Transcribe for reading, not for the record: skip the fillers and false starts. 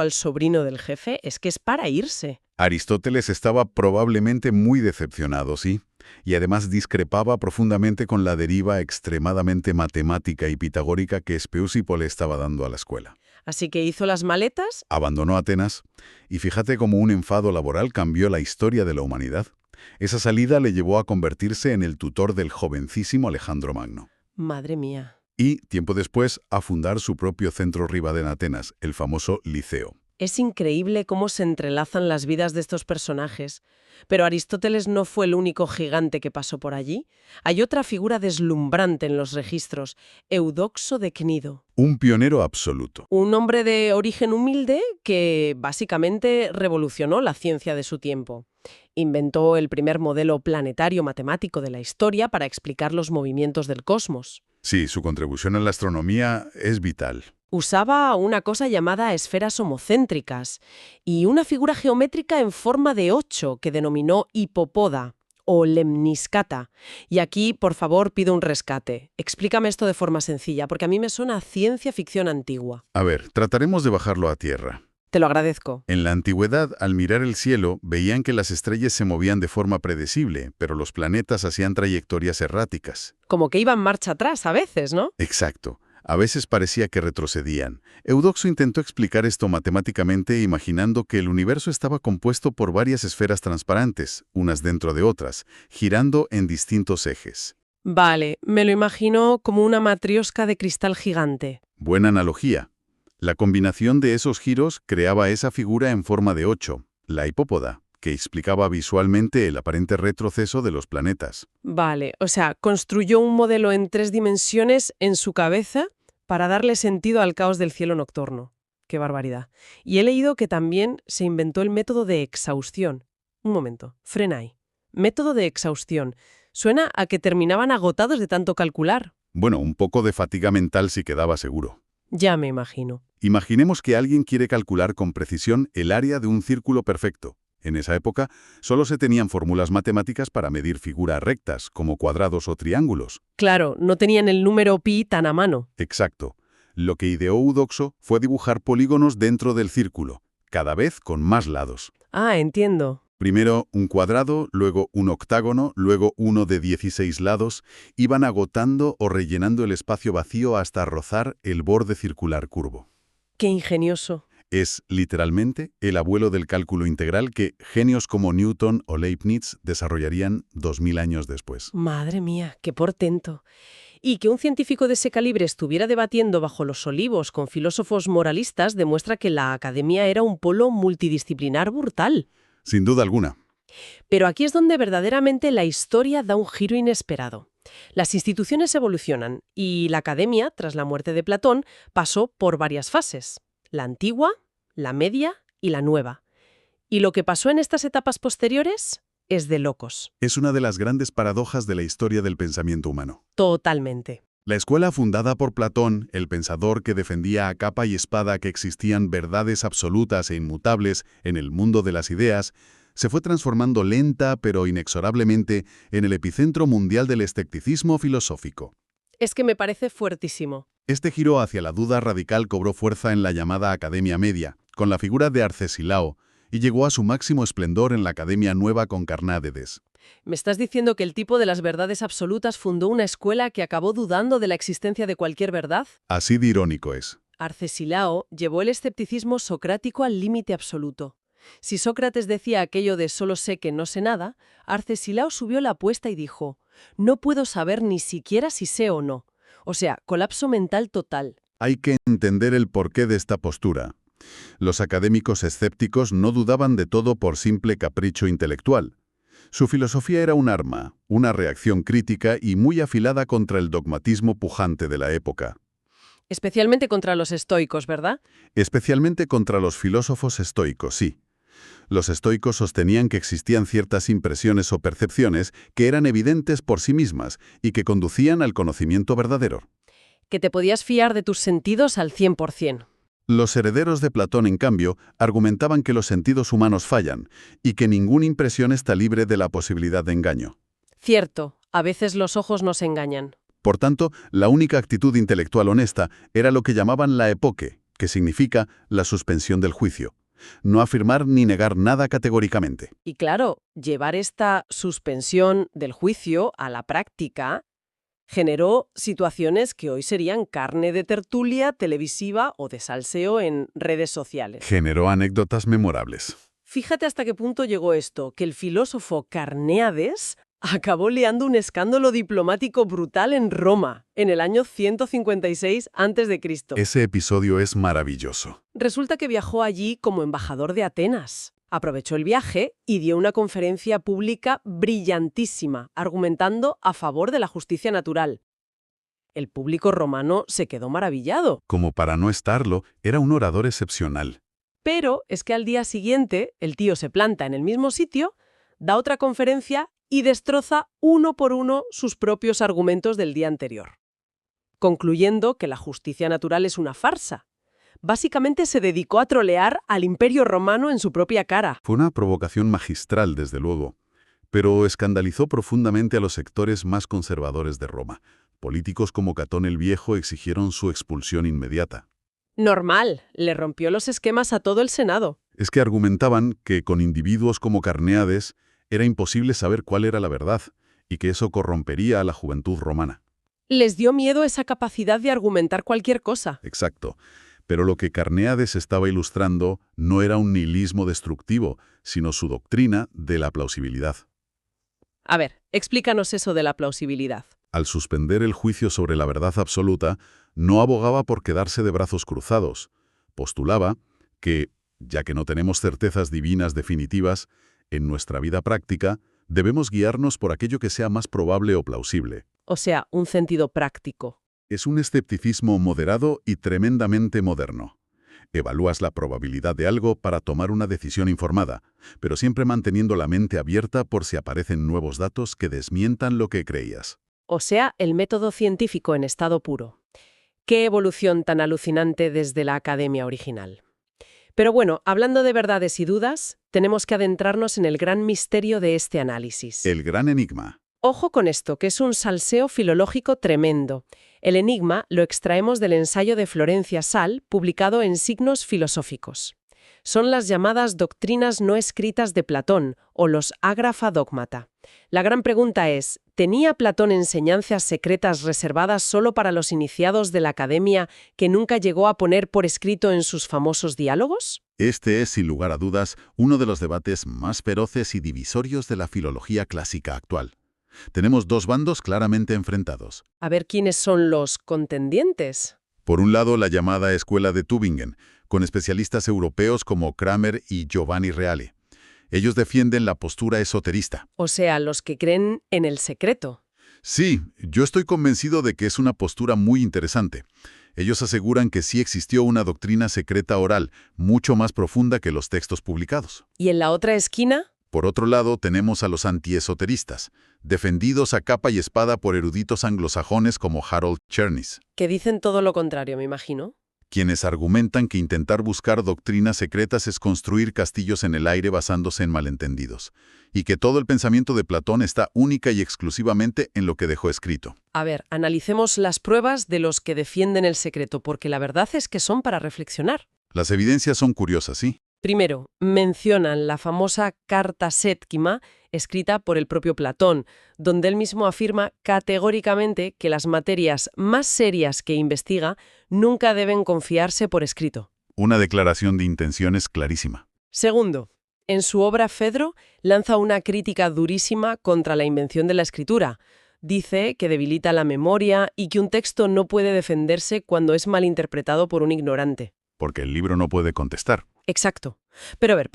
al sobrino del jefe es que es para irse. Aristóteles estaba probablemente muy decepcionado, sí, y además discrepaba profundamente con la deriva extremadamente matemática y pitagórica que Espeusipo le estaba dando a la escuela. Así que hizo las maletas. Abandonó Atenas, y fíjate cómo un enfado laboral cambió la historia de la humanidad. Esa salida le llevó a convertirse en el tutor del jovencísimo Alejandro Magno. Madre mía. Y, tiempo después, a fundar su propio centro rival en Atenas, el famoso Liceo. Es increíble cómo se entrelazan las vidas de estos personajes. Pero Aristóteles no fue el único gigante que pasó por allí. Hay otra figura deslumbrante en los registros, Eudoxo de Cnido. Un pionero absoluto. Un hombre de origen humilde que básicamente revolucionó la ciencia de su tiempo. Inventó el primer modelo planetario matemático de la historia para explicar los movimientos del cosmos. Sí, su contribución en la astronomía es vital. Usaba una cosa llamada esferas homocéntricas y una figura geométrica en forma de 8 que denominó hipopoda o lemniscata. Y aquí, por favor, pido un rescate. Explícame esto de forma sencilla, porque a mí me suena a ciencia ficción antigua. A ver, trataremos de bajarlo a tierra. Te lo agradezco. En la antigüedad, al mirar el cielo, veían que las estrellas se movían de forma predecible, pero los planetas hacían trayectorias erráticas. Como que iban marcha atrás a veces, ¿no? Exacto. A veces parecía que retrocedían. Eudoxo intentó explicar esto matemáticamente imaginando que el universo estaba compuesto por varias esferas transparentes, unas dentro de otras, girando en distintos ejes. Vale, me lo imagino como una matriosca de cristal gigante. Buena analogía. La combinación de esos giros creaba esa figura en forma de 8, la hipópoda, que explicaba visualmente el aparente retroceso de los planetas. Vale, o sea, construyó un modelo en 3 dimensiones en su cabeza para darle sentido al caos del cielo nocturno. ¡Qué barbaridad! Y he leído que también se inventó el método de exhaustión. Un momento, frena ahí. Método de exhaustión. Suena a que terminaban agotados de tanto calcular. Bueno, un poco de fatiga mental sí quedaba seguro. Ya me imagino. Imaginemos que alguien quiere calcular con precisión el área de un círculo perfecto. En esa época, solo se tenían fórmulas matemáticas para medir figuras rectas, como cuadrados o triángulos. Claro, no tenían el número pi tan a mano. Exacto. Lo que ideó Eudoxo fue dibujar polígonos dentro del círculo, cada vez con más lados. Ah, entiendo. Primero un cuadrado, luego un octágono, luego uno de 16 lados, iban agotando o rellenando el espacio vacío hasta rozar el borde circular curvo. Qué ingenioso. Es, literalmente, el abuelo del cálculo integral que genios como Newton o Leibniz desarrollarían 2000 años después. Madre mía, qué portento. Y que un científico de ese calibre estuviera debatiendo bajo los olivos con filósofos moralistas demuestra que la academia era un polo multidisciplinar brutal. Sin duda alguna. Pero aquí es donde verdaderamente la historia da un giro inesperado. Las instituciones evolucionan y la academia, tras la muerte de Platón, pasó por varias fases. La antigua, la media y la nueva. Y lo que pasó en estas etapas posteriores es de locos. Es una de las grandes paradojas de la historia del pensamiento humano. Totalmente. La escuela fundada por Platón, el pensador que defendía a capa y espada que existían verdades absolutas e inmutables en el mundo de las ideas, se fue transformando lenta pero inexorablemente en el epicentro mundial del escepticismo filosófico. Es que me parece fuertísimo. Este giro hacia la duda radical cobró fuerza en la llamada Academia Media, con la figura de Arcesilao, y llegó a su máximo esplendor en la Academia Nueva con Carnádedes. ¿Me estás diciendo que el tipo de las verdades absolutas fundó una escuela que acabó dudando de la existencia de cualquier verdad? Así de irónico es. Arcesilao llevó el escepticismo socrático al límite absoluto. Si Sócrates decía aquello de solo sé que no sé nada, Arcesilao subió la apuesta y dijo, no puedo saber ni siquiera si sé o no. O sea, colapso mental total. Hay que entender el porqué de esta postura. Los académicos escépticos no dudaban de todo por simple capricho intelectual. Su filosofía era un arma, una reacción crítica y muy afilada contra el dogmatismo pujante de la época. Especialmente contra los estoicos, ¿verdad? Especialmente contra los filósofos estoicos, sí. Los estoicos sostenían que existían ciertas impresiones o percepciones que eran evidentes por sí mismas y que conducían al conocimiento verdadero. Que te podías fiar de tus sentidos al 100%. Los herederos de Platón, en cambio, argumentaban que los sentidos humanos fallan y que ninguna impresión está libre de la posibilidad de engaño. Cierto, a veces los ojos nos engañan. Por tanto, la única actitud intelectual honesta era lo que llamaban la epoque, que significa la suspensión del juicio. No afirmar ni negar nada categóricamente. Y claro, llevar esta suspensión del juicio a la práctica generó situaciones que hoy serían carne de tertulia televisiva o de salseo en redes sociales. Generó anécdotas memorables. Fíjate hasta qué punto llegó esto, que el filósofo Carneades acabó liando un escándalo diplomático brutal en Roma, en el año 156 a.C. Ese episodio es maravilloso. Resulta que viajó allí como embajador de Atenas. Aprovechó el viaje y dio una conferencia pública brillantísima, argumentando a favor de la justicia natural. El público romano se quedó maravillado. Como para no estarlo, era un orador excepcional. Pero es que al día siguiente el tío se planta en el mismo sitio, da otra conferencia y destroza uno por uno sus propios argumentos del día anterior, concluyendo que la justicia natural es una farsa. Básicamente se dedicó a trolear al Imperio Romano en su propia cara. Fue una provocación magistral, desde luego, pero escandalizó profundamente a los sectores más conservadores de Roma. Políticos como Catón el Viejo exigieron su expulsión inmediata. Normal, le rompió los esquemas a todo el Senado. Es que argumentaban que con individuos como Carneades era imposible saber cuál era la verdad y que eso corrompería a la juventud romana. Les dio miedo esa capacidad de argumentar cualquier cosa. Exacto. Pero lo que Carneades estaba ilustrando no era un nihilismo destructivo, sino su doctrina de la plausibilidad. A ver, explícanos eso de la plausibilidad. Al suspender el juicio sobre la verdad absoluta, no abogaba por quedarse de brazos cruzados. Postulaba que, ya que no tenemos certezas divinas definitivas, en nuestra vida práctica debemos guiarnos por aquello que sea más probable o plausible. O sea, un sentido práctico. Es un escepticismo moderado y tremendamente moderno. Evalúas la probabilidad de algo para tomar una decisión informada, pero siempre manteniendo la mente abierta por si aparecen nuevos datos que desmientan lo que creías. O sea, el método científico en estado puro. Qué evolución tan alucinante desde la academia original. Pero bueno, hablando de verdades y dudas, tenemos que adentrarnos en el gran misterio de este análisis. El gran enigma. Ojo con esto, que es un salseo filológico tremendo. El enigma lo extraemos del ensayo de Florencia Sal, publicado en Signos Filosóficos. Son las llamadas doctrinas no escritas de Platón, o los ágrafa dogmata. La gran pregunta es, ¿tenía Platón enseñanzas secretas reservadas solo para los iniciados de la academia que nunca llegó a poner por escrito en sus famosos diálogos? Este es, sin lugar a dudas, uno de los debates más feroces y divisorios de la filología clásica actual. Tenemos dos bandos claramente enfrentados. A ver quiénes son los contendientes. Por un lado, la llamada Escuela de Tübingen, con especialistas europeos como Kramer y Giovanni Reale. Ellos defienden la postura esoterista. O sea, los que creen en el secreto. Sí, yo estoy convencido de que es una postura muy interesante. Ellos aseguran que sí existió una doctrina secreta oral, mucho más profunda que los textos publicados. ¿Y en la otra esquina? Por otro lado, tenemos a los antiesoteristas, defendidos a capa y espada por eruditos anglosajones como Harold Chernis, Que dicen todo lo contrario, me imagino. quienes argumentan que intentar buscar doctrinas secretas es construir castillos en el aire basándose en malentendidos, y que todo el pensamiento de Platón está única y exclusivamente en lo que dejó escrito. A ver, analicemos las pruebas de los que defienden el secreto, porque la verdad es que son para reflexionar. Las evidencias son curiosas, ¿sí? Primero, mencionan la famosa Carta Séptima, escrita por el propio Platón, donde él mismo afirma categóricamente que las materias más serias que investiga nunca deben confiarse por escrito. Una declaración de intenciones clarísima. Segundo, en su obra Fedro lanza una crítica durísima contra la invención de la escritura. Dice que debilita la memoria y que un texto no puede defenderse cuando es malinterpretado por un ignorante. Porque el libro no puede contestar. Exacto. Pero a ver,